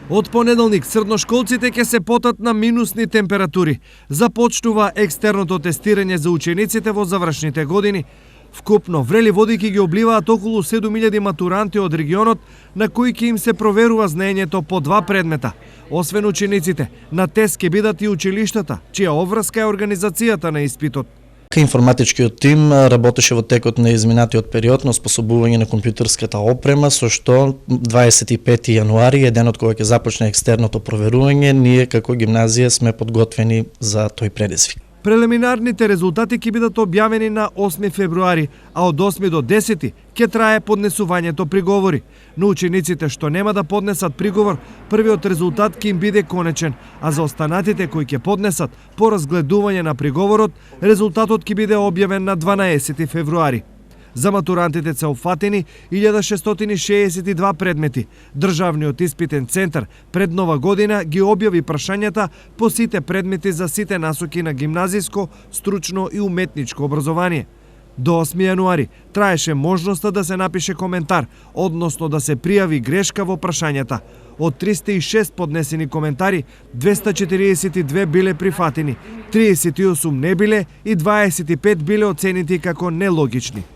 Од понеделник средношколците ќе се потат на минусни температури. Започнува екстерното тестирање за учениците во завршните години. Вкупно врели водики ги обливаат околу 7000 матуранти од регионот, на кои ќе им се проверува знаењето по 2 предмета. Освен учениците, на тест ќе бидат и училиштата, чија обврска е организацијата на испитот. Информатичкиот тим работеше во текот на изминатиот период на оспособување на компјутерската опрема, со што 25 јануари е денот кога ќе започне екстерното проверување. Ние како гимназија сме подготвени за тој предизвик. Прелиминарните резултати ќе бидат објавени на 8 февруари, а од 8 до 10 ќе трае поднесувањето приговори. Но учениците што нема да поднесат приговор, првиот резултат ќе им биде конечен, а за останатите кои ќе поднесат по разгледување на приговорот, резултатот ќе биде објавен на 12 февруари. За матурантите се опфатени 1662 предмети. Државниот испитен центар пред нова година ги објави прашањата по сите предмети за сите насоки на гимназиско, стручно и уметничко образование. До 8 јануари траеше можноста да се напише коментар, односно да се пријави грешка во прашањата. Од 306 поднесени коментари, 242 биле прифатени, 38 не биле и 25 биле оценети како нелогични.